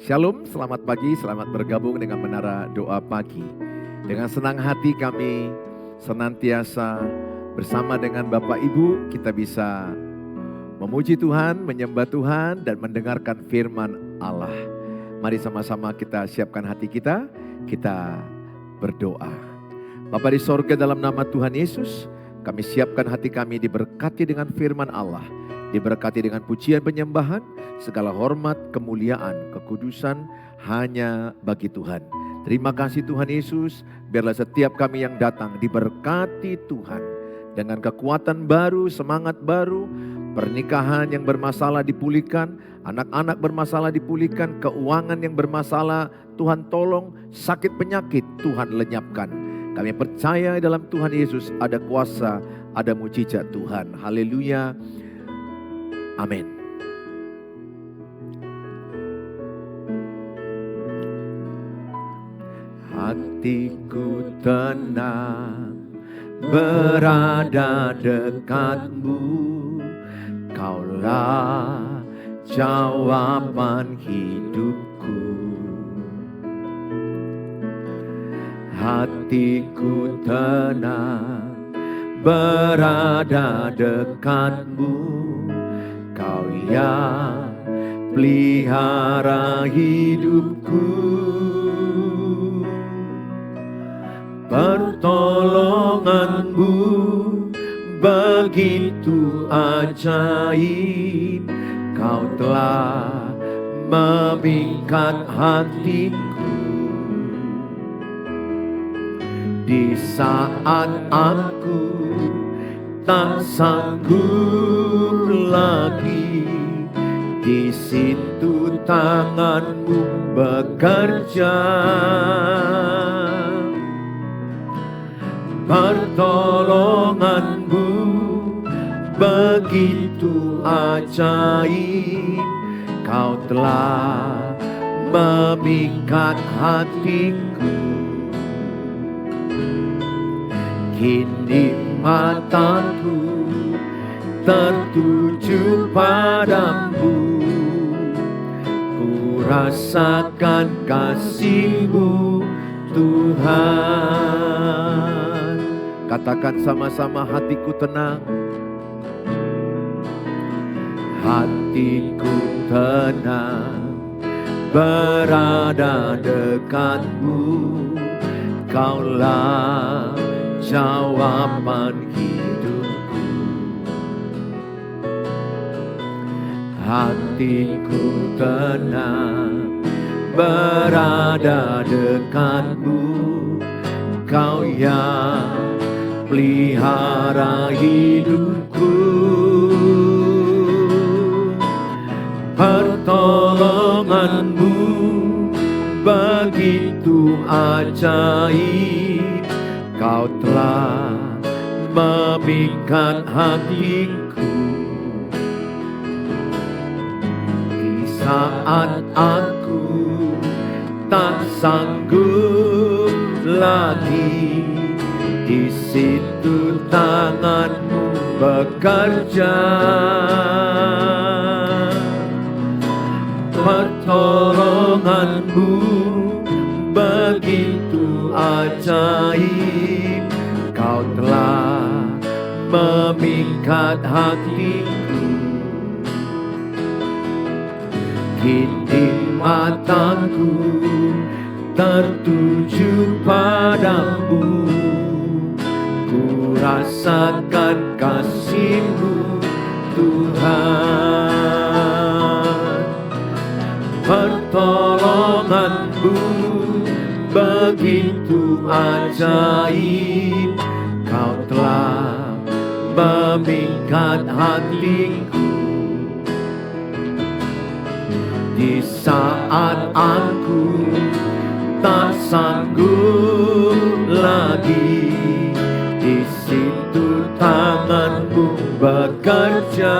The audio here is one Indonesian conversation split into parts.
Shalom, selamat pagi, selamat bergabung dengan Menara Doa Pagi. Dengan senang hati kami senantiasa bersama dengan Bapak Ibu, kita bisa memuji Tuhan, menyembah Tuhan, dan mendengarkan firman Allah. Mari sama-sama kita siapkan hati kita berdoa. Bapa di sorga, dalam nama Tuhan Yesus, kami siapkan hati kami diberkati dengan firman Allah, diberkati dengan pujian penyembahan, segala hormat, kemuliaan, kekudusan hanya bagi Tuhan. Terima kasih Tuhan Yesus, biarlah setiap kami yang datang diberkati Tuhan. Dengan kekuatan baru, semangat baru, pernikahan yang bermasalah dipulihkan, anak-anak bermasalah dipulihkan, keuangan yang bermasalah Tuhan tolong, sakit penyakit Tuhan lenyapkan. Kami percaya dalam Tuhan Yesus ada kuasa, ada mujizat Tuhan. Haleluya. Amin. Hatiku tenang berada dekatmu, Kaulah jawaban hidupku. Hatiku tenang berada dekatmu, Kau yang pelihara hidupku. Pertolonganmu begitu ajaib, Kau telah memingkat hatiku. Di saat aku tak sanggup lagi, di situ tanganmu bekerja. Pertolonganmu begitu ajaib, Kau telah memikat hatiku. Kini mataku tertuju padamu, ku rasakan kasih-Mu Tuhan. Katakan sama-sama, hatiku tenang. Hatiku tenang berada dekatmu, Kaulah jawaban hidupku. Hatiku tenang berada dekatmu, Kau yang pelihara hidupku. Pertolonganmu begitu ajaib, Kau telah memikat hatiku. Di saat aku tak sanggup lagi, di situ tangan-Mu bekerja. Pertolongan-Mu begitu ajaib, Kau telah memikat hatiku. Kini mataku tertuju padamu, ku rasakan kasih-Mu Tuhan. Pertolongan-Mu begitu ajaib, Kau telah memikat hatiku. Di saat aku tak sanggup lagi, di situ tangan-Mu bekerja.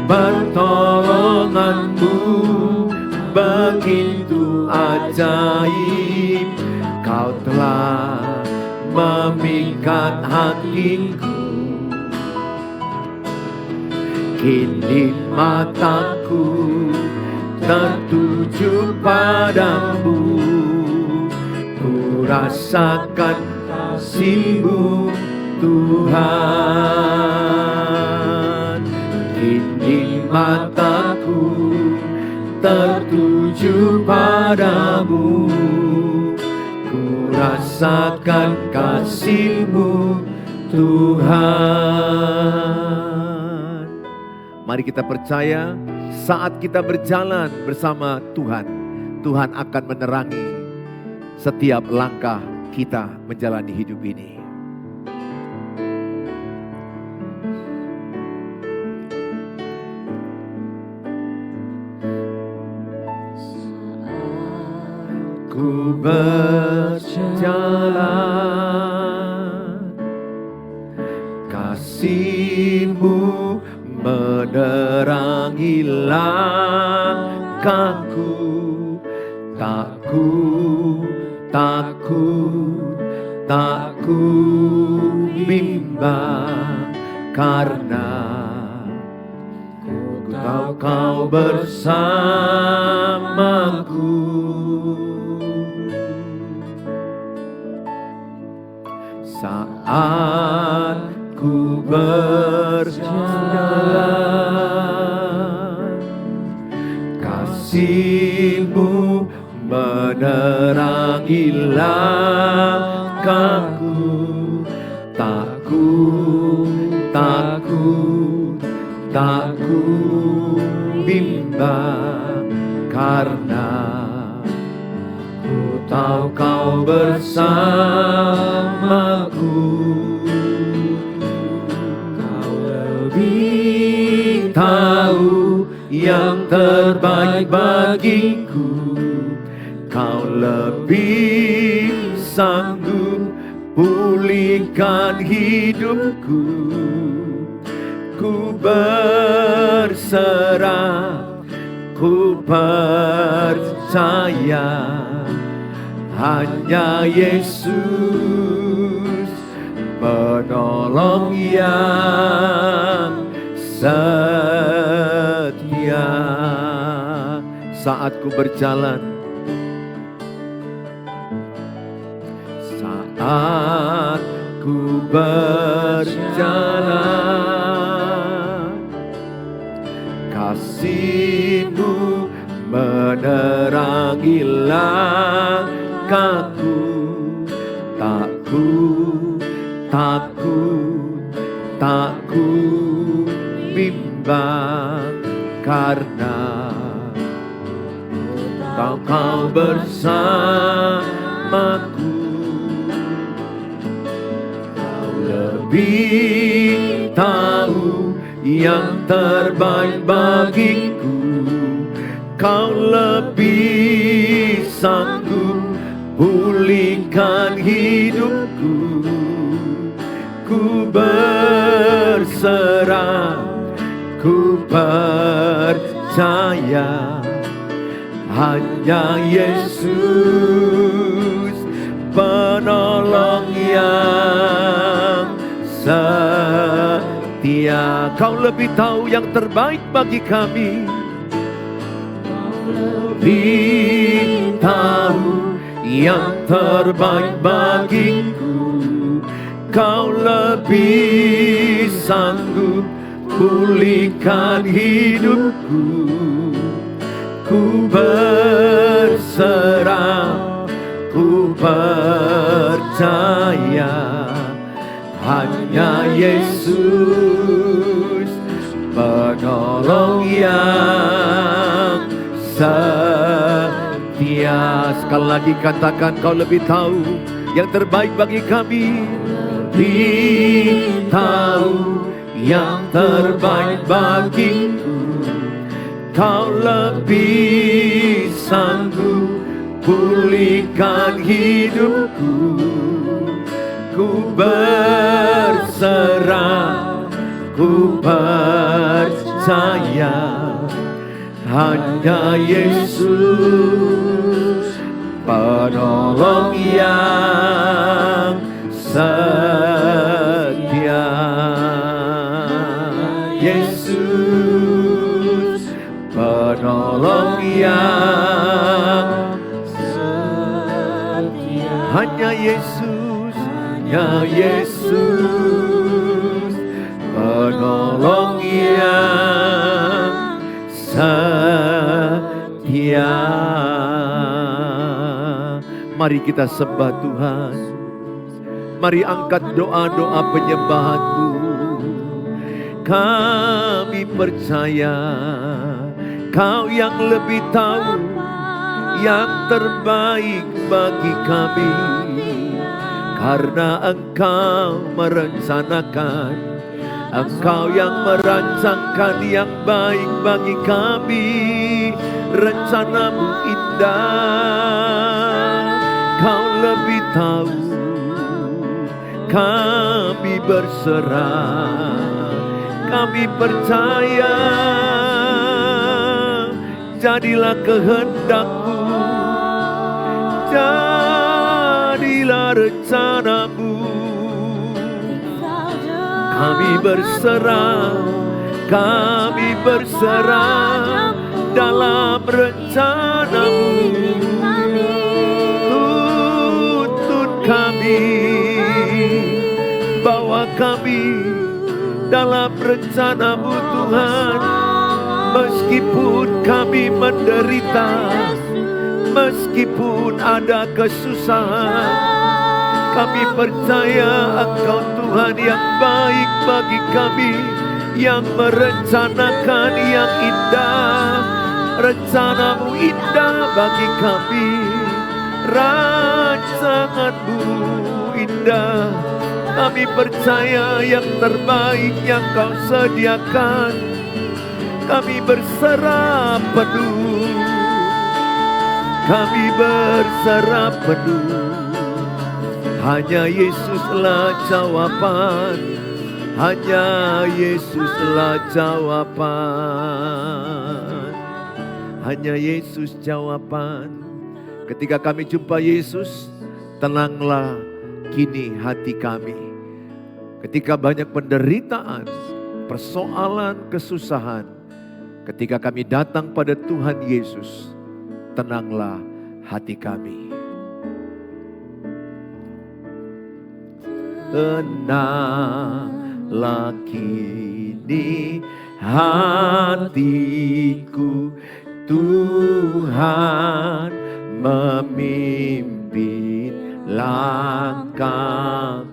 Pertolongan-Mu begitu ajaib, Kau telah memikat hatiku. Kini mataku tertuju padamu, ku rasakan kasih-Mu Tuhan. Kini mataku tertuju padamu, ku rasakan kasih-Mu Tuhan. Mari kita percaya saat kita berjalan bersama Tuhan, Tuhan akan menerangi setiap langkah kita menjalani hidup ini. Ku berjalan, kasih-Mu menerangi langkahku, tak ku bimbang, karena ku tahu Kau bersamaku. Saat ku berjalan, kasih-Mu menerangi langkahku, tak ku bimbang, karena ku tahu Kau bersamaku. Kau lebih tahu yang terbaik bagiku, Kau lebih sanggup pulihkan hidupku. Ku berserah, ku percaya, hanya Yesus penolong yang setia. Saat ku berjalan, saat ku berjalan, kasih-Mu menerangi langkahku, tak ku bimbang, karena Kau bersamaku. Kau lebih tahu yang terbaik bagiku, Kau lebih sanggup pulihkan hidupku. Ku berserah, ku percaya, hanya Yesus penolong yang setia. Kau lebih tahu yang terbaik bagi kami, lebih tahu yang terbaik bagiku. Kau lebih sanggup pulihkan hidupku. Ku berserah, ku percaya, hanya Yesus penolong yang setia. Sekali lagi katakan, Kau lebih tahu yang terbaik bagi kami. Lebih tahu yang terbaik bagiku. Kau lebih sanggup pulihkan hidupku. Ku berserah, ku percaya, hanya Yesus penolong yang setia. Yesus Yesus, penolong yang setia. Hanya Yesus, hanya Yesus, penolong yang setia. Mari kita sembah Tuhan. Mari angkat doa-doa penyembahanmu. Kami percaya Kau yang lebih tahu yang terbaik bagi kami. Karena Engkau merencanakan, Engkau yang merancangkan yang baik bagi kami. Rencana-Mu indah, Kau lebih tahu. Kami berserah, kami percaya. Jadilah kehendak-Mu, jadilah rencana-Mu. Kami berserah dalam rencana-Mu. Tuntun kami, bawa kami dalam rencana-Mu Tuhan. Meskipun kami menderita, meskipun ada kesusahan, kami percaya Engkau Tuhan yang baik bagi kami, yang merencanakan yang indah. Rencana-Mu indah bagi kami, rancangan-Mu indah. Kami percaya yang terbaik yang Kau sediakan. Kami berserah penuh, kami berserah penuh. Hanya Yesuslah jawaban, hanya Yesuslah jawaban, hanya Yesus jawaban. Ketika kami jumpa Yesus, tenanglah kini hati kami. Ketika banyak penderitaan, persoalan, kesusahan, ketika kami datang pada Tuhan Yesus, tenanglah hati kami. Tenanglah kini hatiku, Tuhan memimpin langkahku.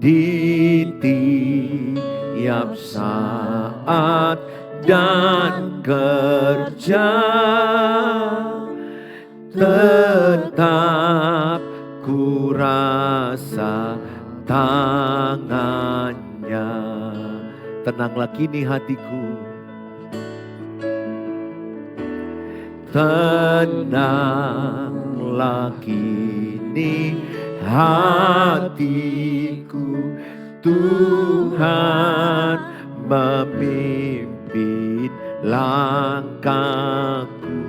Di tiap saat dan kerja, tetap ku rasa tangannya. Tenanglah kini hatiku, tenanglah kini hatiku, Tuhan memimpin langkahku.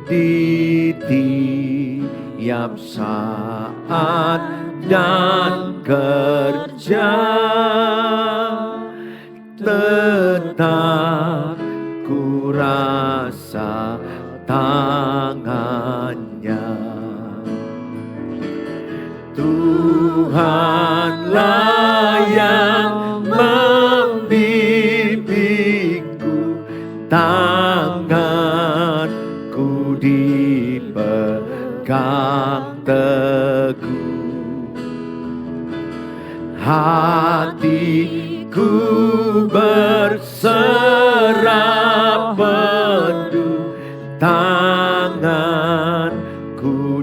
Di tiap saat dan kerja, tetap ku rasa tangannya. Tuhanlah yang membimbingku, tanganku dipegang teguh. Hatiku berserah penuh, tanganku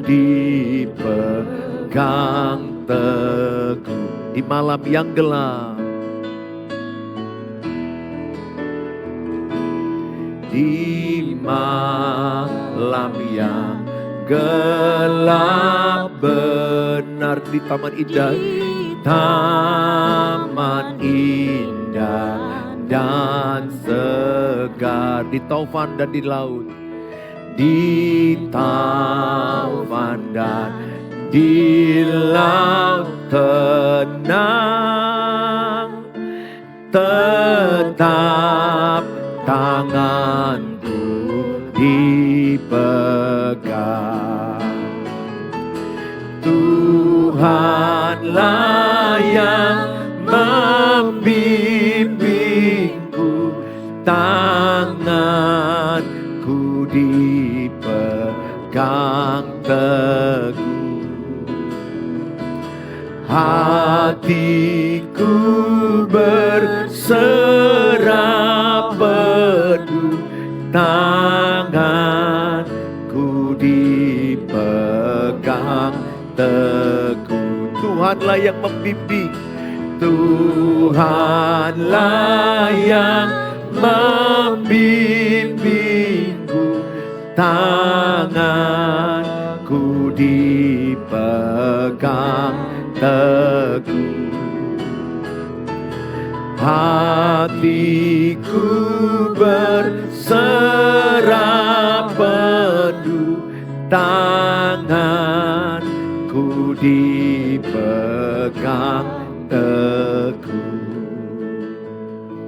dipegang teguh. Di malam yang gelap, di malam yang gelap benar, di taman indah, taman indah dan segar, di taufan dan di laut, di taufan dan di laut tenang, tetap tanganku dipegang. Tuhanlah yang membimbingku, tanganku dipegang teguh. Hatiku berserah penuh, tanganku dipegang teguh. Tuhanlah yang membimbing, Tuhanlah yang membimbingku, tanganku dipegang teguh. Hatiku berserah penuh, tanganku dipegang teguh.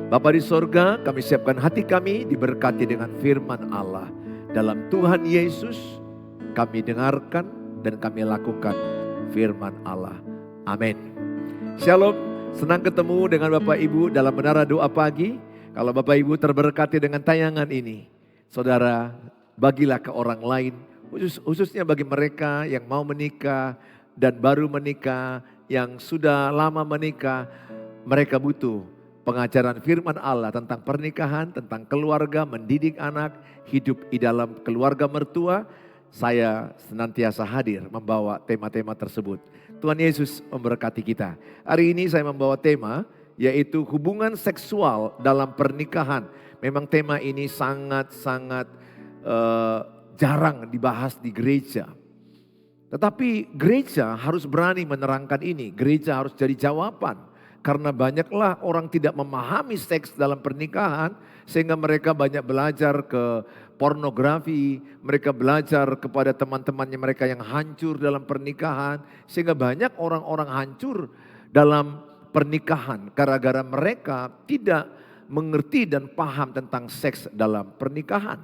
Bapa di sorga, kami siapkan hati kami diberkati dengan firman Allah. Dalam Tuhan Yesus kami dengarkan dan kami lakukan firman Allah. Amin. Shalom, senang ketemu dengan Bapak Ibu dalam Menara Doa Pagi. Kalau Bapak Ibu terberkati dengan tayangan ini, saudara, bagilah ke orang lain, khususnya bagi mereka yang mau menikah dan baru menikah, yang sudah lama menikah. Mereka butuh pengajaran firman Allah tentang pernikahan, tentang keluarga, mendidik anak, hidup di dalam keluarga mertua. Saya senantiasa hadir membawa tema-tema tersebut. Tuhan Yesus memberkati kita. Hari ini saya membawa tema yaitu hubungan seksual dalam pernikahan. Memang tema ini sangat-sangat jarang dibahas di gereja. Tetapi gereja harus berani menerangkan ini. Gereja harus jadi jawaban. Karena banyaklah orang tidak memahami seks dalam pernikahan. Sehingga mereka banyak belajar ke pornografi. Mereka belajar kepada teman-temannya mereka yang hancur dalam pernikahan. Sehingga banyak orang-orang hancur dalam pernikahan. Gara-gara mereka tidak mengerti dan paham tentang seks dalam pernikahan.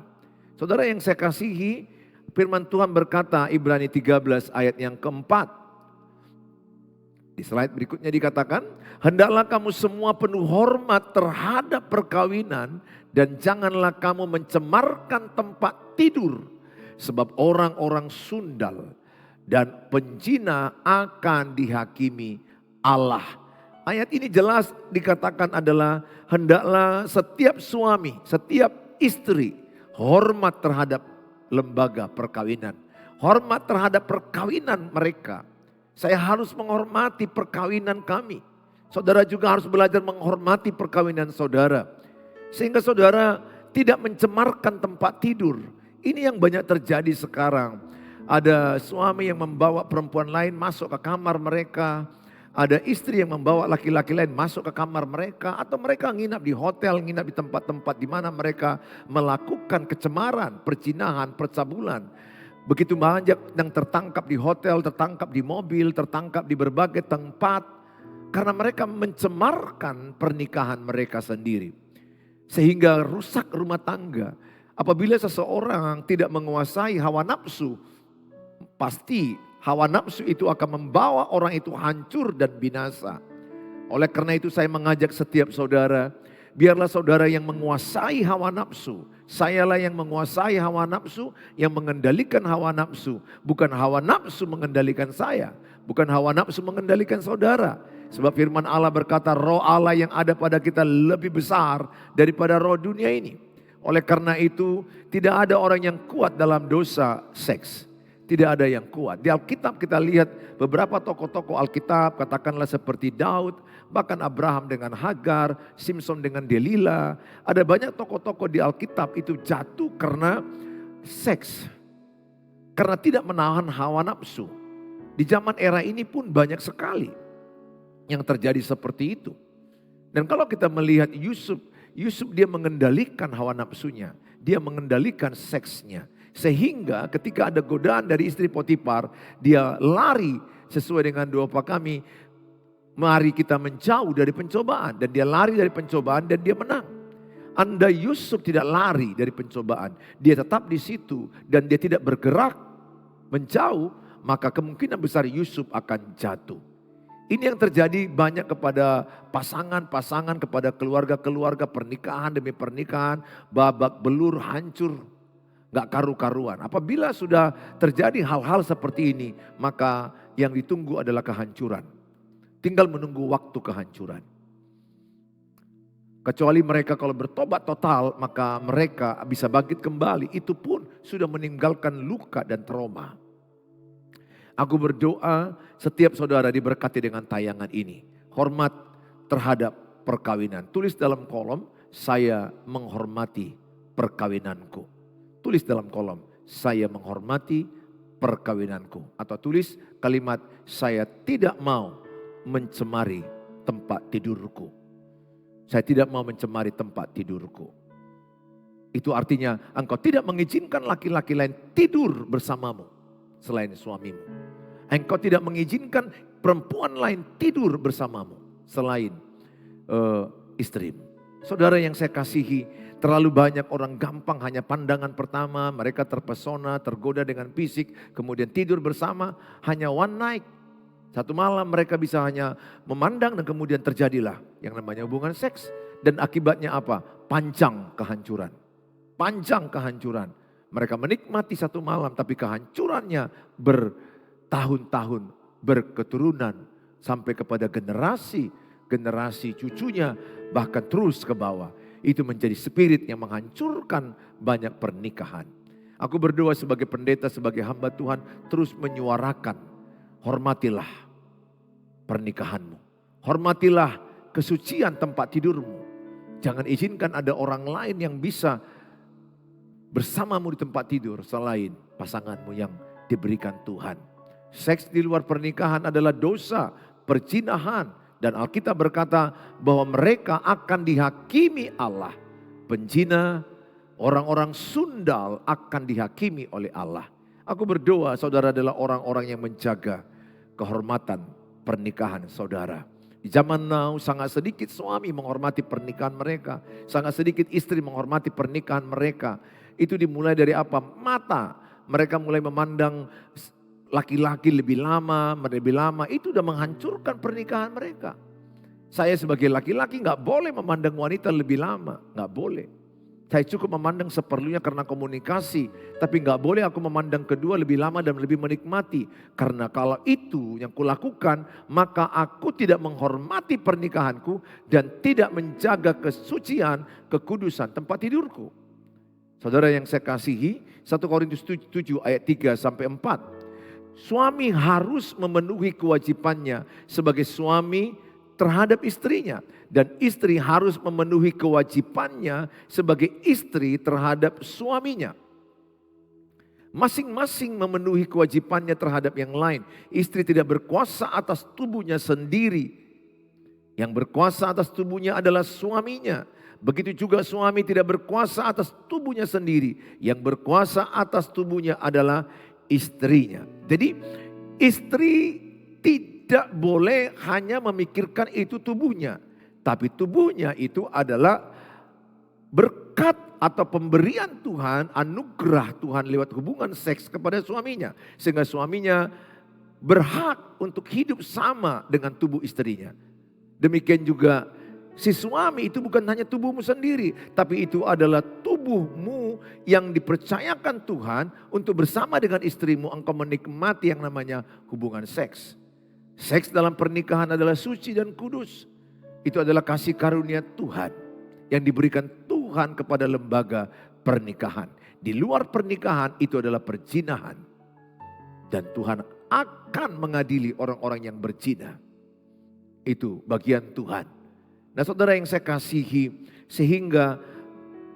Saudara yang saya kasihi, firman Tuhan berkata Ibrani 13 ayat yang keempat. Di slide berikutnya dikatakan, hendaklah kamu semua penuh hormat terhadap perkawinan dan janganlah kamu mencemarkan tempat tidur. Sebab orang-orang sundal dan penjina akan dihakimi Allah. Ayat ini jelas dikatakan adalah hendaklah setiap suami, setiap istri hormat terhadap lembaga perkawinan. Hormat terhadap perkawinan mereka. Saya harus menghormati perkawinan kami. Saudara juga harus belajar menghormati perkawinan saudara. Sehingga saudara tidak mencemarkan tempat tidur. Ini yang banyak terjadi sekarang. Ada suami yang membawa perempuan lain masuk ke kamar mereka. Ada istri yang membawa laki-laki lain masuk ke kamar mereka. Atau mereka nginap di hotel, nginap di tempat-tempat di mana mereka melakukan kecemaran, perzinahan, percabulan. Begitu banyak yang tertangkap di hotel, tertangkap di mobil, tertangkap di berbagai tempat. Karena mereka mencemarkan pernikahan mereka sendiri. Sehingga rusak rumah tangga. Apabila seseorang tidak menguasai hawa nafsu, pasti hawa nafsu itu akan membawa orang itu hancur dan binasa. Oleh karena itu saya mengajak setiap saudara, biarlah saudara yang menguasai hawa nafsu. Sayalah yang menguasai hawa nafsu, yang mengendalikan hawa nafsu. Bukan hawa nafsu mengendalikan saya. Bukan hawa nafsu mengendalikan saudara. Sebab firman Allah berkata roh Allah yang ada pada kita lebih besar daripada roh dunia ini. Oleh karena itu tidak ada orang yang kuat dalam dosa seks. Tidak ada yang kuat. Di Alkitab kita lihat beberapa tokoh-tokoh Alkitab, katakanlah seperti Daud, bahkan Abraham dengan Hagar, Simpson dengan Delila. Ada banyak tokoh-tokoh di Alkitab itu jatuh karena seks. Karena tidak menahan hawa nafsu. Di zaman era ini pun banyak sekali yang terjadi seperti itu. Dan kalau kita melihat Yusuf dia mengendalikan hawa nafsunya. Dia mengendalikan seksnya. Sehingga ketika ada godaan dari istri Potifar, dia lari sesuai dengan doa kami. Mari kita menjauh dari pencobaan. Dan dia lari dari pencobaan dan dia menang. Andai Yusuf tidak lari dari pencobaan, dia tetap di situ dan dia tidak bergerak menjauh, maka kemungkinan besar Yusuf akan jatuh. Ini yang terjadi banyak kepada pasangan-pasangan, kepada keluarga-keluarga, pernikahan demi pernikahan, babak belur, hancur, gak karu-karuan. Apabila sudah terjadi hal-hal seperti ini, maka yang ditunggu adalah kehancuran. Tinggal menunggu waktu kehancuran. Kecuali mereka kalau bertobat total, maka mereka bisa bangkit kembali. Itu pun sudah meninggalkan luka dan trauma. Aku berdoa setiap saudara diberkati dengan tayangan ini. Hormat terhadap perkawinan. Tulis dalam kolom, saya menghormati perkawinanku. Tulis dalam kolom, saya menghormati perkawinanku. Atau tulis kalimat, saya tidak mau mencemari tempat tidurku. Saya tidak mau mencemari tempat tidurku. Itu artinya engkau tidak mengizinkan laki-laki lain tidur bersamamu selain suamimu. Engkau tidak mengizinkan perempuan lain tidur bersamamu selain istrimu. Saudara yang saya kasihi, terlalu banyak orang gampang hanya pandangan pertama, mereka terpesona, tergoda dengan fisik, kemudian tidur bersama hanya one night. Satu malam mereka bisa hanya memandang dan kemudian terjadilah yang namanya hubungan seks. Dan akibatnya apa? Panjang kehancuran. Panjang kehancuran. Mereka menikmati satu malam tapi kehancurannya bertahun-tahun, berketurunan. Sampai kepada generasi cucunya bahkan terus ke bawah. Itu menjadi spirit yang menghancurkan banyak pernikahan. Aku berdoa sebagai pendeta, sebagai hamba Tuhan terus menyuarakan. Hormatilah pernikahanmu. Hormatilah kesucian tempat tidurmu. Jangan izinkan ada orang lain yang bisa bersamamu di tempat tidur selain pasanganmu yang diberikan Tuhan. Seks di luar pernikahan adalah dosa, perzinahan. Dan Alkitab berkata bahwa mereka akan dihakimi Allah. Penzina, orang-orang sundal akan dihakimi oleh Allah. Aku berdoa saudara adalah orang-orang yang menjaga kehormatan pernikahan saudara. Di zaman now sangat sedikit suami menghormati pernikahan mereka. Sangat sedikit istri menghormati pernikahan mereka. Itu dimulai dari apa? Mata. Mereka mulai memandang laki-laki lebih lama. Itu sudah menghancurkan pernikahan mereka. Saya sebagai laki-laki gak boleh memandang wanita lebih lama. Gak boleh. Saya cukup memandang seperlunya karena komunikasi. Tapi gak boleh aku memandang kedua lebih lama dan lebih menikmati. Karena kalau itu yang kulakukan, maka aku tidak menghormati pernikahanku dan tidak menjaga kesucian, kekudusan tempat tidurku. Saudara yang saya kasihi, 1 Korintus 7 ayat 3 sampai 4. Suami harus memenuhi kewajibannya sebagai suami terhadap istrinya. Dan istri harus memenuhi kewajibannya sebagai istri terhadap suaminya. Masing-masing memenuhi kewajibannya terhadap yang lain. Istri tidak berkuasa atas tubuhnya sendiri. Yang berkuasa atas tubuhnya adalah suaminya. Begitu juga suami tidak berkuasa atas tubuhnya sendiri. Yang berkuasa atas tubuhnya adalah istrinya. Jadi istri tidak boleh hanya memikirkan itu tubuhnya. Tapi tubuhnya itu adalah berkat atau pemberian Tuhan, anugerah Tuhan lewat hubungan seks kepada suaminya. Sehingga suaminya berhak untuk hidup sama dengan tubuh istrinya. Demikian juga si suami itu bukan hanya tubuhmu sendiri. Tapi itu adalah tubuhmu yang dipercayakan Tuhan untuk bersama dengan istrimu engkau menikmati yang namanya hubungan seks. Seks dalam pernikahan adalah suci dan kudus. Itu adalah kasih karunia Tuhan yang diberikan Tuhan kepada lembaga pernikahan. Di luar pernikahan itu adalah perzinahan. Dan Tuhan akan mengadili orang-orang yang berzina. Itu bagian Tuhan. Nah saudara yang saya kasihi, sehingga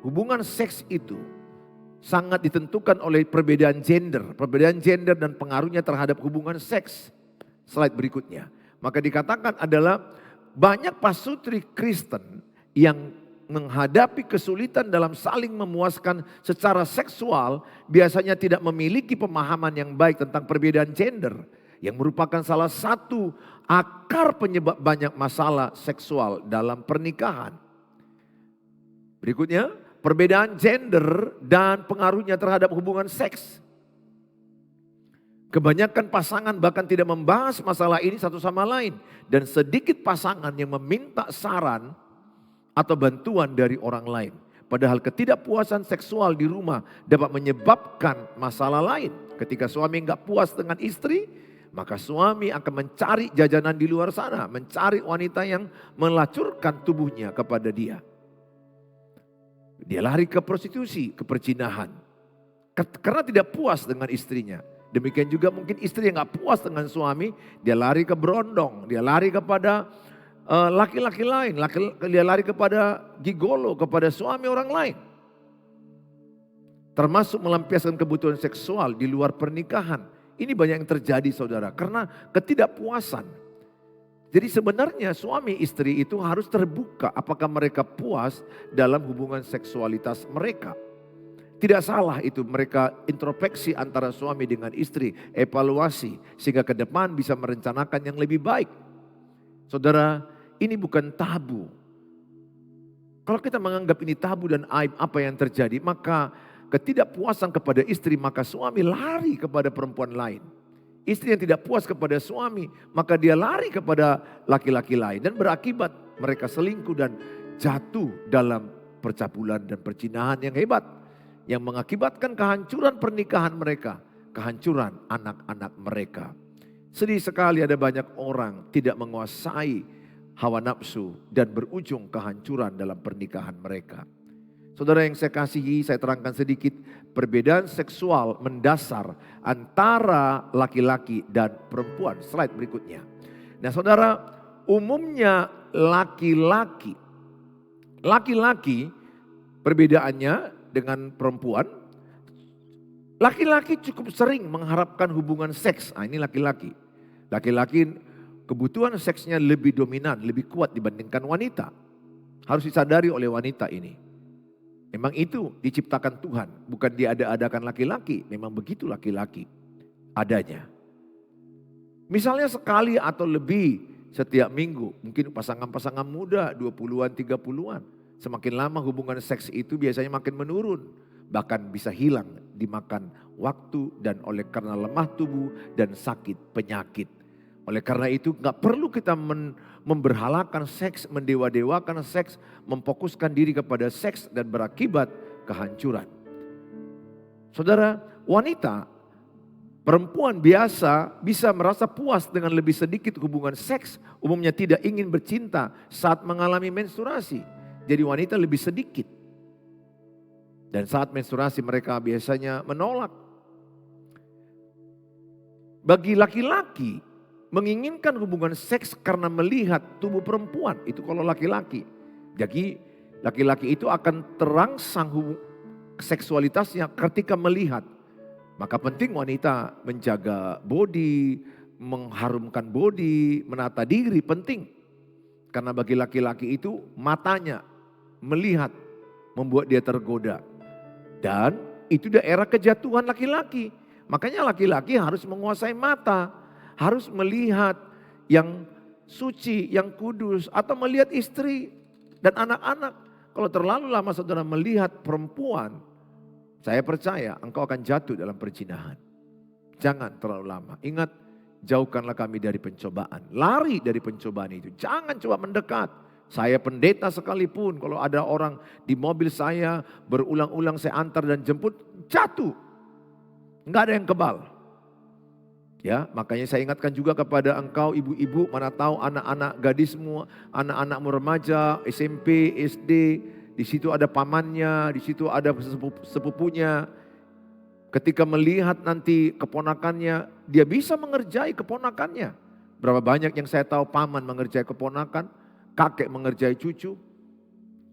hubungan seks itu sangat ditentukan oleh perbedaan gender. Perbedaan gender dan pengaruhnya terhadap hubungan seks. Slide berikutnya. Maka dikatakan adalah banyak pasutri Kristen yang menghadapi kesulitan dalam saling memuaskan secara seksual biasanya tidak memiliki pemahaman yang baik tentang perbedaan gender yang merupakan salah satu akar penyebab banyak masalah seksual dalam pernikahan. Berikutnya, perbedaan gender dan pengaruhnya terhadap hubungan seks. Kebanyakan pasangan bahkan tidak membahas masalah ini satu sama lain. Dan sedikit pasangan yang meminta saran atau bantuan dari orang lain. Padahal ketidakpuasan seksual di rumah dapat menyebabkan masalah lain. Ketika suami enggak puas dengan istri, maka suami akan mencari jajanan di luar sana. Mencari wanita yang melacurkan tubuhnya kepada dia. Dia lari ke prostitusi, ke perzinahan. Karena tidak puas dengan istrinya. Demikian juga mungkin istri yang gak puas dengan suami, dia lari ke berondong, dia lari kepada laki-laki lain, dia lari kepada gigolo, kepada suami orang lain. Termasuk melampiaskan kebutuhan seksual di luar pernikahan. Ini banyak yang terjadi saudara, karena ketidakpuasan. Jadi sebenarnya suami istri itu harus terbuka apakah mereka puas dalam hubungan seksualitas mereka. Tidak salah itu mereka introspeksi antara suami dengan istri, evaluasi sehingga ke depan bisa merencanakan yang lebih baik. Saudara, ini bukan tabu. Kalau kita menganggap ini tabu dan aib apa yang terjadi, maka ketidakpuasan kepada istri, maka suami lari kepada perempuan lain. Istri yang tidak puas kepada suami, maka dia lari kepada laki-laki lain dan berakibat mereka selingkuh dan jatuh dalam percabulan dan perzinahan yang hebat. Yang mengakibatkan kehancuran pernikahan mereka, kehancuran anak-anak mereka. Sedih sekali ada banyak orang tidak menguasai hawa nafsu dan berujung kehancuran dalam pernikahan mereka. Saudara yang saya kasihi, saya terangkan sedikit perbedaan seksual mendasar antara laki-laki dan perempuan. Slide berikutnya. Nah saudara, umumnya laki-laki perbedaannya dengan perempuan, laki-laki cukup sering mengharapkan hubungan seks. Nah, ini laki-laki. Laki-laki kebutuhan seksnya lebih dominan, lebih kuat dibandingkan wanita. Harus disadari oleh wanita ini. Memang itu diciptakan Tuhan, bukan diada-adakan laki-laki. Memang begitu laki-laki adanya. Misalnya sekali atau lebih setiap minggu, mungkin pasangan-pasangan muda 20-an, 30-an. Semakin lama hubungan seks itu biasanya makin menurun. Bahkan bisa hilang dimakan waktu dan oleh karena lemah tubuh dan sakit penyakit. Oleh karena itu gak perlu kita memberhalakan seks, mendewa-dewakan seks, memfokuskan diri kepada seks dan berakibat kehancuran. Saudara, wanita, perempuan biasa bisa merasa puas dengan lebih sedikit hubungan seks. Umumnya tidak ingin bercinta saat mengalami menstruasi. Jadi wanita lebih sedikit. Dan saat menstruasi mereka biasanya menolak. Bagi laki-laki, menginginkan hubungan seks karena melihat tubuh perempuan. Itu kalau laki-laki. Jadi laki-laki itu akan terangsang seksualitasnya ketika melihat. Maka penting wanita menjaga body, mengharumkan body, menata diri penting. Karena bagi laki-laki itu matanya melihat membuat dia tergoda. Dan itu daerah kejatuhan laki-laki. Makanya laki-laki harus menguasai mata. Harus melihat yang suci, yang kudus. Atau melihat istri dan anak-anak. Kalau terlalu lama saudara melihat perempuan, saya percaya engkau akan jatuh dalam perzinahan. Jangan terlalu lama. Ingat, jauhkanlah kami dari pencobaan. Lari dari pencobaan itu. Jangan coba mendekat. Saya pendeta sekalipun, kalau ada orang di mobil saya berulang-ulang saya antar dan jemput, jatuh. Enggak ada yang kebal. Ya, makanya saya ingatkan juga kepada engkau ibu-ibu, mana tahu anak-anak gadismu, anak-anakmu remaja, SMP, SD, di situ ada pamannya, di situ ada sepupunya. Ketika melihat nanti keponakannya, dia bisa mengerjai keponakannya. Berapa banyak yang saya tahu paman mengerjai keponakan, kakek mengerjai cucu,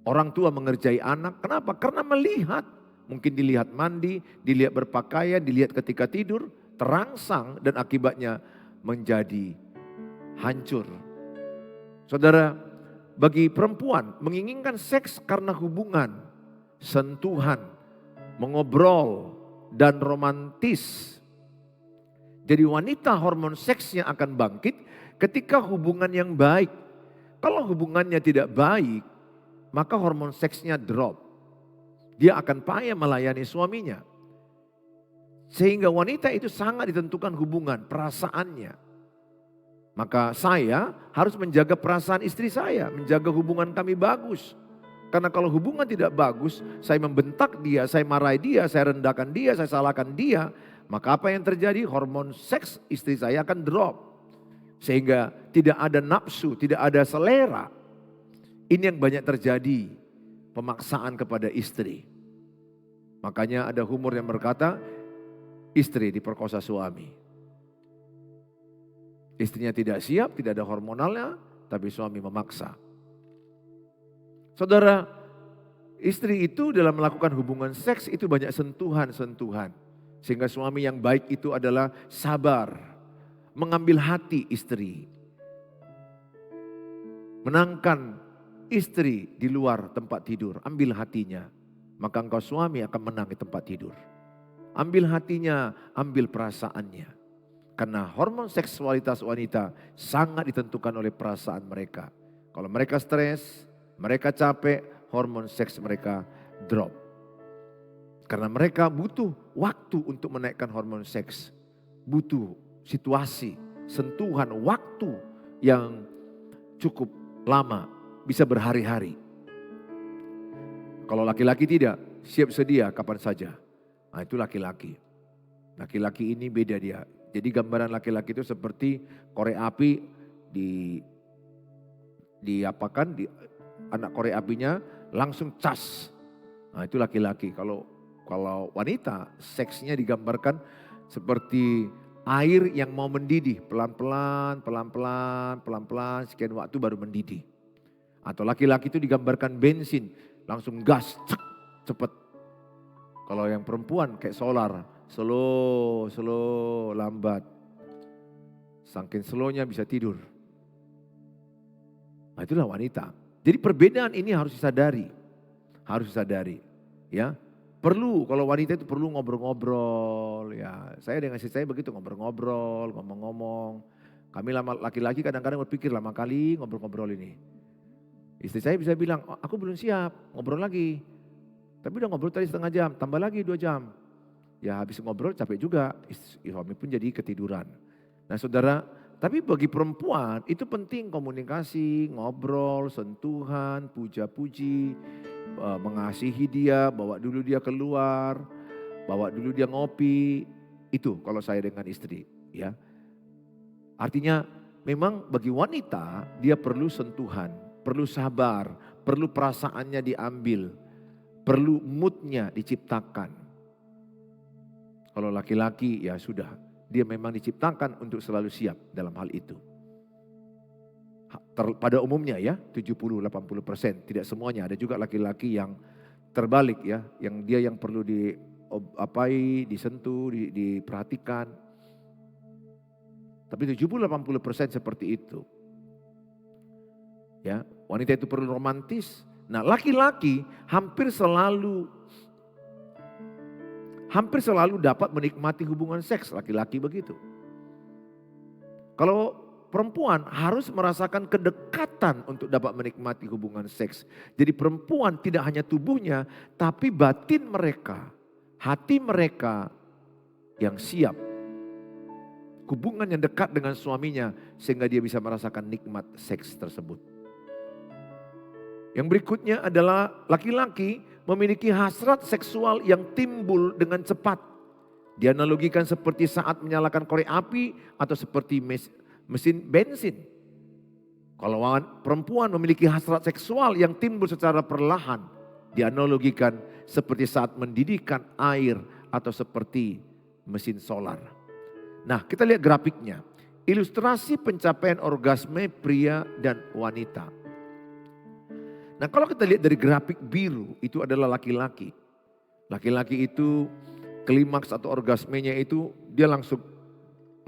orang tua mengerjai anak. Kenapa? Karena melihat. Mungkin dilihat mandi, dilihat berpakaian, dilihat ketika tidur, terangsang dan akibatnya menjadi hancur. Saudara, bagi perempuan menginginkan seks karena hubungan, sentuhan, mengobrol, dan romantis. Jadi wanita hormon seksnya akan bangkit ketika hubungan yang baik. Kalau hubungannya tidak baik, maka hormon seksnya drop. Dia akan payah melayani suaminya. Sehingga wanita itu sangat ditentukan hubungan, perasaannya. Maka saya harus menjaga perasaan istri saya, menjaga hubungan kami bagus. Karena kalau hubungan tidak bagus, saya membentak dia, saya marahi dia, saya rendahkan dia, saya salahkan dia. Maka apa yang terjadi? Hormon seks istri saya akan drop. Sehingga tidak ada nafsu, tidak ada selera. Ini yang banyak terjadi, pemaksaan kepada istri. Makanya ada humor yang berkata, istri diperkosa suami. Istrinya tidak siap, tidak ada hormonalnya, tapi suami memaksa. Saudara, istri itu dalam melakukan hubungan seks itu banyak sentuhan-sentuhan. Sehingga suami yang baik itu adalah sabar, mengambil hati istri. Menangkan istri di luar tempat tidur, ambil hatinya. Maka engkau suami akan menang di tempat tidur. Ambil hatinya, ambil perasaannya. Karena hormon seksualitas wanita sangat ditentukan oleh perasaan mereka. Kalau mereka stres, mereka capek, hormon seks mereka drop. Karena mereka butuh waktu untuk menaikkan hormon seks. Butuh situasi, sentuhan, waktu yang cukup lama, bisa berhari-hari. Kalau laki-laki tidak, siap sedia kapan saja. Nah itu laki-laki. Laki-laki ini beda dia. Jadi gambaran laki-laki itu seperti korek api diapakan, anak korek apinya langsung cas. Nah itu laki-laki. Kalau wanita, seksnya digambarkan seperti air yang mau mendidih. Pelan-pelan, sekian waktu baru mendidih. Atau laki-laki itu digambarkan bensin, langsung gas, cek, cepet. Kalau yang perempuan kayak solar, slow, lambat. Saking slownya bisa tidur. Nah itulah wanita. Jadi perbedaan ini harus disadari. Ya. Perlu, kalau wanita itu perlu ngobrol-ngobrol. Ya, saya dengan istri saya begitu ngobrol-ngobrol, ngomong-ngomong. Kami laki-laki kadang-kadang berpikir lama kali ngobrol-ngobrol ini. Istri saya bisa bilang, oh, aku belum siap, ngobrol lagi. Tapi udah ngobrol tadi setengah jam, tambah lagi 2 jam. Ya habis ngobrol capek juga, suami pun jadi ketiduran. Nah saudara, tapi bagi perempuan itu penting komunikasi, ngobrol, sentuhan, puja-puji. Mengasihi dia, bawa dulu dia keluar, bawa dulu dia ngopi. Itu kalau saya dengan istri, ya. Artinya memang bagi wanita dia perlu sentuhan, perlu sabar, perlu perasaannya diambil, perlu moodnya diciptakan. Kalau laki-laki ya sudah, dia memang diciptakan untuk selalu siap dalam hal itu. Pada umumnya ya 70-80%, tidak semuanya, ada juga laki-laki yang terbalik ya, yang dia yang perlu diapai, disentuh, diperhatikan. Tapi 70-80% seperti itu. Ya, wanita itu perlu romantis. Nah, laki-laki hampir selalu dapat menikmati hubungan seks, laki-laki begitu. Kalau perempuan harus merasakan kedekatan untuk dapat menikmati hubungan seks. Jadi perempuan tidak hanya tubuhnya, tapi batin mereka, hati mereka yang siap. Hubungan yang dekat dengan suaminya sehingga dia bisa merasakan nikmat seks tersebut. Yang berikutnya adalah laki-laki memiliki hasrat seksual yang timbul dengan cepat. Dianalogikan seperti saat menyalakan korek api atau seperti mesin bensin. Kalau perempuan memiliki hasrat seksual yang timbul secara perlahan, dianalogikan seperti saat mendidihkan air atau seperti mesin solar. Nah, kita lihat grafiknya. Ilustrasi pencapaian orgasme pria dan wanita. Nah, kalau kita lihat dari grafik biru, itu adalah laki-laki. Laki-laki itu klimaks atau orgasmenya itu dia langsung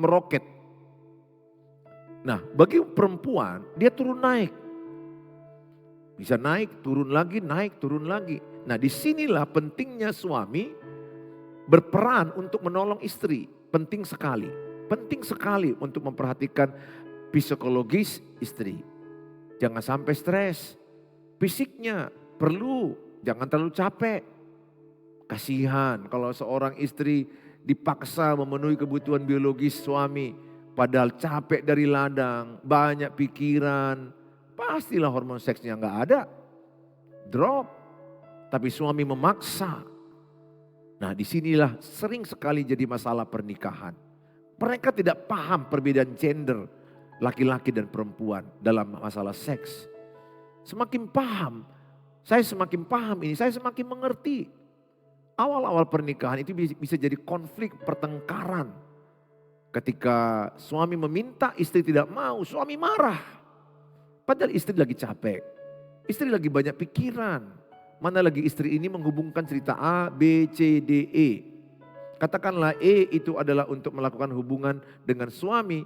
meroket. Nah, bagi perempuan dia turun naik. Bisa naik, turun lagi, naik, turun lagi. Nah, disinilah pentingnya suami berperan untuk menolong istri. Penting sekali. Penting sekali untuk memperhatikan psikologis istri. Jangan sampai stres. Fisiknya perlu, jangan terlalu capek. Kasihan kalau seorang istri dipaksa memenuhi kebutuhan biologis suami. Padahal capek dari ladang, banyak pikiran. Pastilah hormon seksnya nggak ada. Drop. Tapi suami memaksa. Nah, disinilah sering sekali jadi masalah pernikahan. Mereka tidak paham perbedaan gender laki-laki dan perempuan dalam masalah seks. Semakin paham, saya semakin paham ini, saya semakin mengerti. Awal-awal pernikahan itu bisa jadi konflik, pertengkaran. Ketika suami meminta, istri tidak mau, suami marah. Padahal istri lagi capek, istri lagi banyak pikiran. Mana lagi istri ini menghubungkan cerita A, B, C, D, E. Katakanlah E itu adalah untuk melakukan hubungan dengan suami.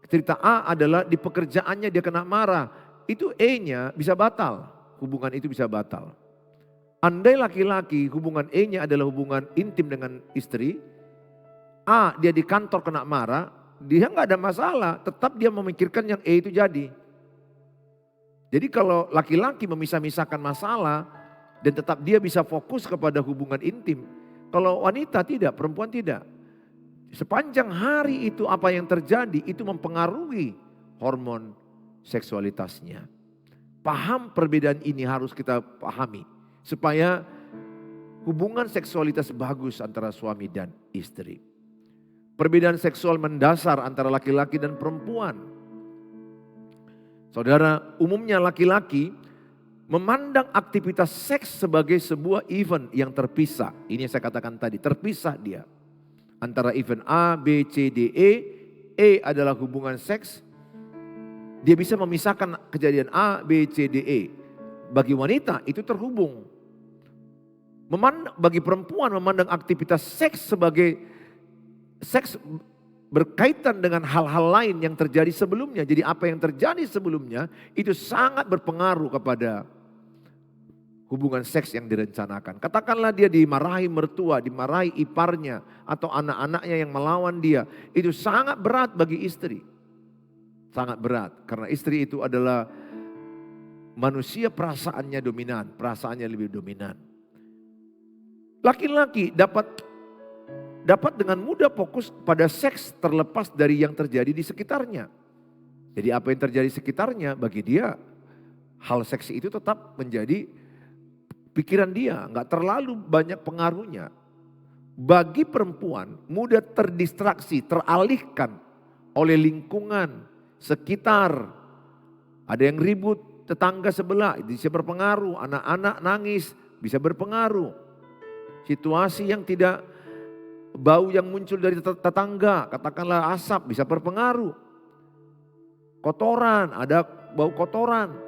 Cerita A adalah di pekerjaannya dia kena marah. Itu E-nya bisa batal, hubungan itu bisa batal. Andai laki-laki hubungan E-nya adalah hubungan intim dengan istri. A dia di kantor kena marah, dia nggak ada masalah. Tetap dia memikirkan yang E itu jadi. Jadi kalau laki-laki memisah-misahkan masalah dan tetap dia bisa fokus kepada hubungan intim. Kalau wanita tidak, perempuan tidak. Sepanjang hari itu apa yang terjadi itu mempengaruhi hormon seksualitasnya. Paham perbedaan ini harus kita pahami. Supaya hubungan seksualitas bagus antara suami dan istri. Perbedaan seksual mendasar antara laki-laki dan perempuan. Saudara, umumnya laki-laki memandang aktivitas seks sebagai sebuah event yang terpisah. Ini yang saya katakan tadi, terpisah dia. Antara event A, B, C, D, E. E adalah hubungan seks. Dia bisa memisahkan kejadian A, B, C, D, E. Bagi wanita itu terhubung. Bagi perempuan memandang aktivitas seks sebagai seks berkaitan dengan hal-hal lain yang terjadi sebelumnya. Jadi apa yang terjadi sebelumnya itu sangat berpengaruh kepada hubungan seks yang direncanakan. Katakanlah dia dimarahi mertua, dimarahi iparnya atau anak-anaknya yang melawan dia. Itu sangat berat bagi istri. Sangat berat karena istri itu adalah manusia perasaannya dominan, perasaannya lebih dominan. Laki-laki dapat dengan mudah fokus pada seks terlepas dari yang terjadi di sekitarnya. Jadi apa yang terjadi di sekitarnya bagi dia hal seks itu tetap menjadi pikiran dia, nggak terlalu banyak pengaruhnya. Bagi perempuan mudah terdistraksi, teralihkan oleh lingkungan sekitar. Ada yang ribut, tetangga sebelah bisa berpengaruh, anak-anak nangis bisa berpengaruh. Situasi yang tidak, bau yang muncul dari tetangga, katakanlah asap bisa berpengaruh. Kotoran, ada bau kotoran.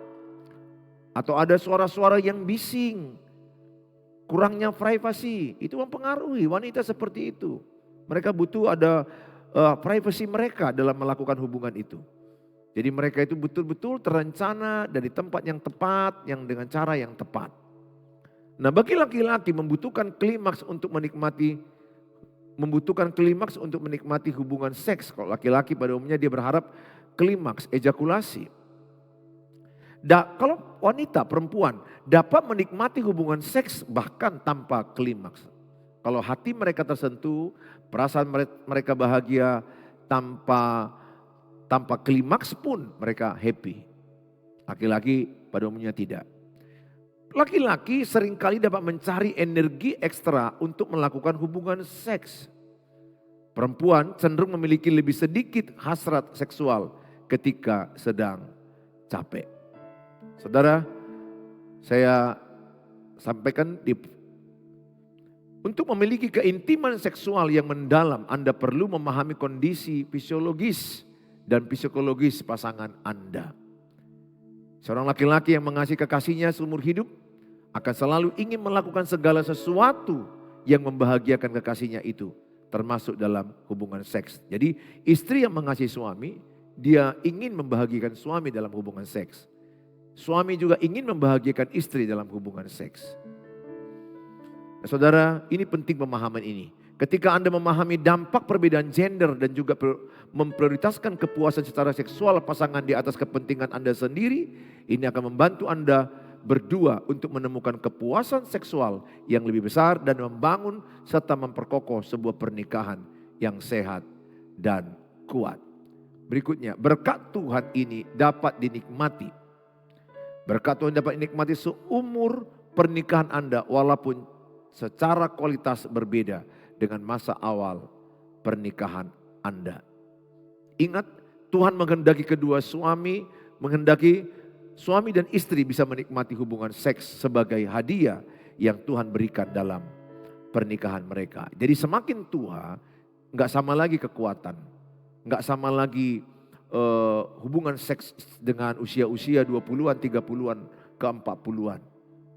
Atau ada suara-suara yang bising. Kurangnya privasi, itu mempengaruhi wanita seperti itu. Mereka butuh ada privasi mereka dalam melakukan hubungan itu. Jadi mereka itu betul-betul terencana dari tempat yang tepat, yang dengan cara yang tepat. Nah bagi laki-laki membutuhkan klimaks untuk menikmati hubungan seks. Kalau laki-laki pada umumnya dia berharap klimaks, ejakulasi. Kalau wanita, perempuan dapat menikmati hubungan seks bahkan tanpa klimaks. Kalau hati mereka tersentuh, perasaan mereka bahagia tanpa klimaks pun mereka happy. Laki-laki pada umumnya tidak. Laki-laki seringkali dapat mencari energi ekstra untuk melakukan hubungan seks. Perempuan cenderung memiliki lebih sedikit hasrat seksual ketika sedang capek. Saudara, saya sampaikan untuk memiliki keintiman seksual yang mendalam, Anda perlu memahami kondisi fisiologis dan psikologis pasangan Anda. Seorang laki-laki yang mengasihi kekasihnya seumur hidup akan selalu ingin melakukan segala sesuatu yang membahagiakan kekasihnya itu, termasuk dalam hubungan seks. Jadi istri yang mengasihi suami, dia ingin membahagiakan suami dalam hubungan seks. Suami juga ingin membahagiakan istri dalam hubungan seks. Nah, saudara, ini penting pemahaman ini. Ketika Anda memahami dampak perbedaan gender dan juga memprioritaskan kepuasan secara seksual pasangan di atas kepentingan Anda sendiri, ini akan membantu Anda berdua untuk menemukan kepuasan seksual yang lebih besar dan membangun serta memperkokoh sebuah pernikahan yang sehat dan kuat. Berikutnya, berkat Tuhan ini dapat dinikmati. Berkat Tuhan dapat dinikmati seumur pernikahan Anda walaupun secara kualitas berbeda dengan masa awal pernikahan Anda. Ingat, Tuhan menghendaki suami dan istri bisa menikmati hubungan seks sebagai hadiah yang Tuhan berikan dalam pernikahan mereka. Jadi semakin tua, nggak sama lagi kekuatan, nggak sama lagi hubungan seks dengan usia-usia 20-an, 30-an, ke 40-an.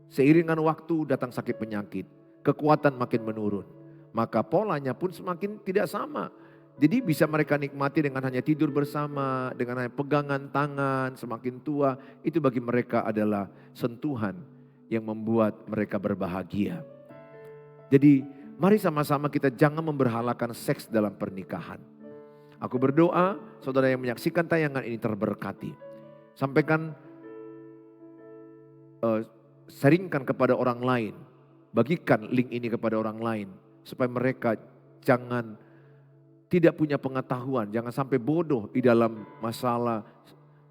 Seiringan waktu datang sakit penyakit, kekuatan makin menurun. Maka polanya pun semakin tidak sama. Jadi bisa mereka nikmati dengan hanya tidur bersama, dengan hanya pegangan tangan, semakin tua. Itu bagi mereka adalah sentuhan yang membuat mereka berbahagia. Jadi mari sama-sama kita jangan memberhalakan seks dalam pernikahan. Aku berdoa saudara yang menyaksikan tayangan ini terberkati. Sampaikan, sharingkan kepada orang lain. Bagikan link ini kepada orang lain. Supaya mereka tidak punya pengetahuan, jangan sampai bodoh di dalam masalah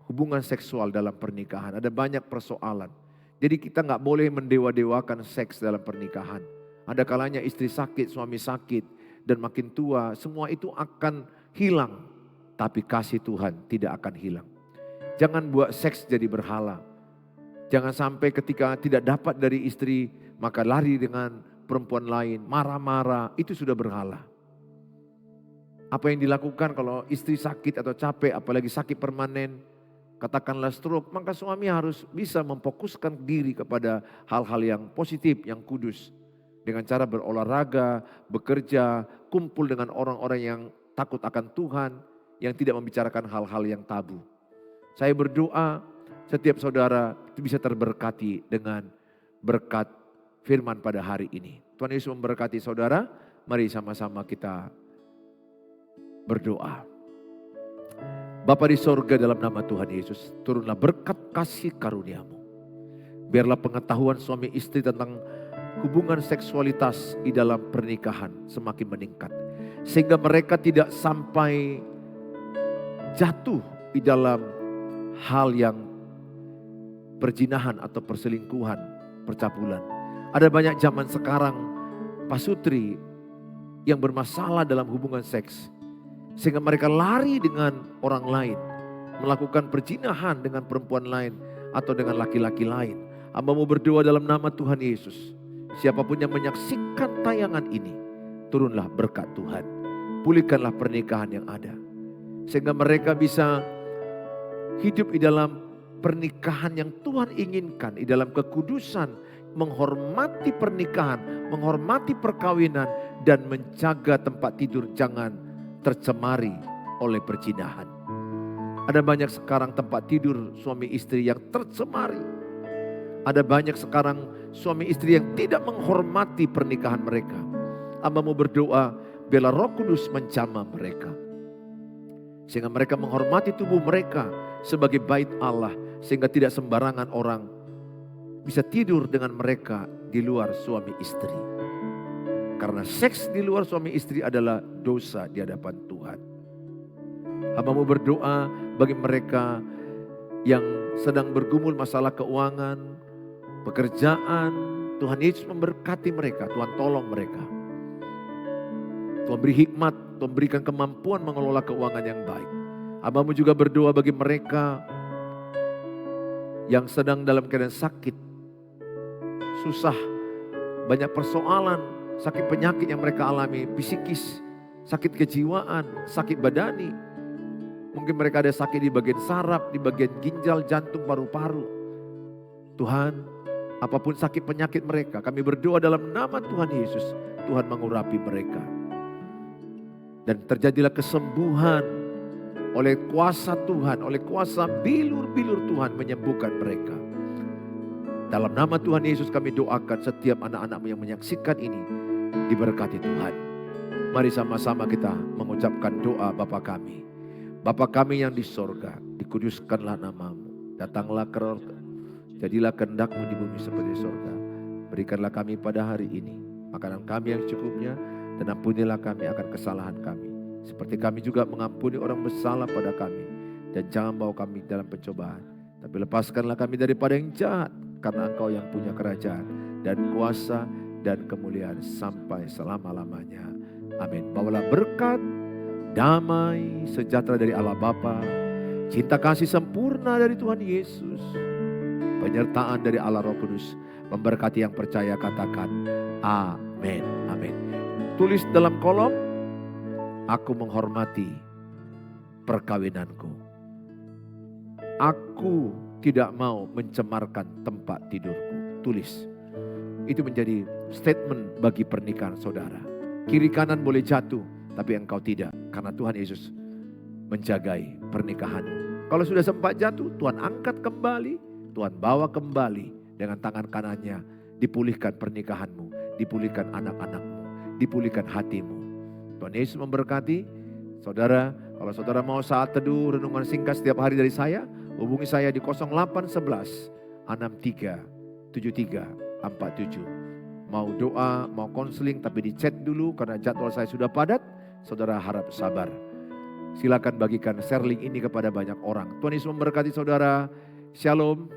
hubungan seksual dalam pernikahan. Ada banyak persoalan. Jadi kita nggak boleh mendewa-dewakan seks dalam pernikahan. Ada kalanya istri sakit, suami sakit, dan makin tua semua itu akan hilang. Tapi kasih Tuhan tidak akan hilang. Jangan buat seks jadi berhala. Jangan sampai ketika tidak dapat dari istri, maka lari dengan perempuan lain, marah-marah, itu sudah berhala. Apa yang dilakukan kalau istri sakit atau capek, apalagi sakit permanen, katakanlah stroke, maka suami harus bisa memfokuskan diri kepada hal-hal yang positif, yang kudus. Dengan cara berolahraga, bekerja, kumpul dengan orang-orang yang takut akan Tuhan, yang tidak membicarakan hal-hal yang tabu. Saya berdoa setiap saudara itu bisa terberkati dengan berkat firman pada hari ini. Tuhan Yesus memberkati saudara, mari sama-sama kita berdoa. Bapa di sorga, dalam nama Tuhan Yesus, turunlah berkat kasih karunia-Mu. Biarlah pengetahuan suami istri tentang hubungan seksualitas di dalam pernikahan semakin meningkat. Sehingga mereka tidak sampai jatuh di dalam hal yang perzinahan atau perselingkuhan, percabulan. Ada banyak zaman sekarang pasutri yang bermasalah dalam hubungan seks. Sehingga mereka lari dengan orang lain. Melakukan perzinahan dengan perempuan lain atau dengan laki-laki lain. Hamba-Mu berdoa dalam nama Tuhan Yesus. Siapapun yang menyaksikan tayangan ini, turunlah berkat Tuhan. Pulihkanlah pernikahan yang ada. Sehingga mereka bisa hidup di dalam pernikahan yang Tuhan inginkan. Di dalam kekudusan, menghormati pernikahan, menghormati perkawinan, dan menjaga tempat tidur jangan tercemari oleh perzinahan. Ada banyak sekarang tempat tidur suami istri yang tercemari. Ada banyak sekarang suami istri yang tidak menghormati pernikahan mereka. Hamba-Mu berdoa, biarlah Roh Kudus menjamah mereka. Sehingga mereka menghormati tubuh mereka sebagai bait Allah. Sehingga tidak sembarangan orang bisa tidur dengan mereka di luar suami istri. Karena seks di luar suami istri adalah dosa di hadapan Tuhan. Hamba-Mu berdoa bagi mereka yang sedang bergumul masalah keuangan, pekerjaan. Tuhan Yesus memberkati mereka, Tuhan tolong mereka. Tuhan beri hikmat, Tuhan berikan kemampuan mengelola keuangan yang baik. Hamba-Mu juga berdoa bagi mereka yang sedang dalam keadaan sakit, susah, banyak persoalan, sakit penyakit yang mereka alami, psikis, sakit kejiwaan, sakit badani. Mungkin mereka ada sakit di bagian saraf, di bagian ginjal, jantung, paru-paru. Tuhan, apapun sakit penyakit mereka, kami berdoa dalam nama Tuhan Yesus, Tuhan mengurapi mereka. Dan terjadilah kesembuhan oleh kuasa Tuhan, oleh kuasa bilur-bilur Tuhan menyembuhkan mereka. Dalam nama Tuhan Yesus kami doakan setiap anak-anak-Mu yang menyaksikan ini diberkati Tuhan. Mari sama-sama kita mengucapkan doa Bapa kami. Bapa kami yang di sorga, dikuduskanlah nama-Mu. Datanglah kerajaan, jadilah kehendak-Mu di bumi seperti di sorga. Berikanlah kami pada hari ini makanan kami yang cukupnya, dan ampunilah kami akan kesalahan kami, seperti kami juga mengampuni orang bersalah pada kami. Dan jangan bawa kami dalam pencobaan, tapi lepaskanlah kami daripada yang jahat, karena Engkau yang punya kerajaan dan kuasa dan kemuliaan sampai selama-lamanya. Amin. Bawalah berkat, damai, sejahtera dari Allah Bapa, cinta kasih sempurna dari Tuhan Yesus, penyertaan dari Allah Roh Kudus memberkati yang percaya. Katakan amin. Amin. Tulis dalam kolom, aku menghormati perkawinanku. Aku tidak mau mencemarkan tempat tidurku. Tulis. Itu menjadi statement bagi pernikahan saudara. Kiri kanan boleh jatuh, tapi engkau tidak. Karena Tuhan Yesus menjagai pernikahanmu. Kalau sudah sempat jatuh, Tuhan angkat kembali. Tuhan bawa kembali dengan tangan kanannya. Dipulihkan pernikahanmu, dipulihkan anak-anakmu, dipulihkan hatimu. Tuhan Yesus memberkati. Saudara, kalau saudara mau saat teduh renungan singkat setiap hari dari saya, hubungi saya di 0811 63 73 47. Mau doa, mau konseling, tapi di chat dulu karena jadwal saya sudah padat. Saudara harap sabar. Silakan bagikan share link ini kepada banyak orang. Tuhan Yesus memberkati saudara. Shalom.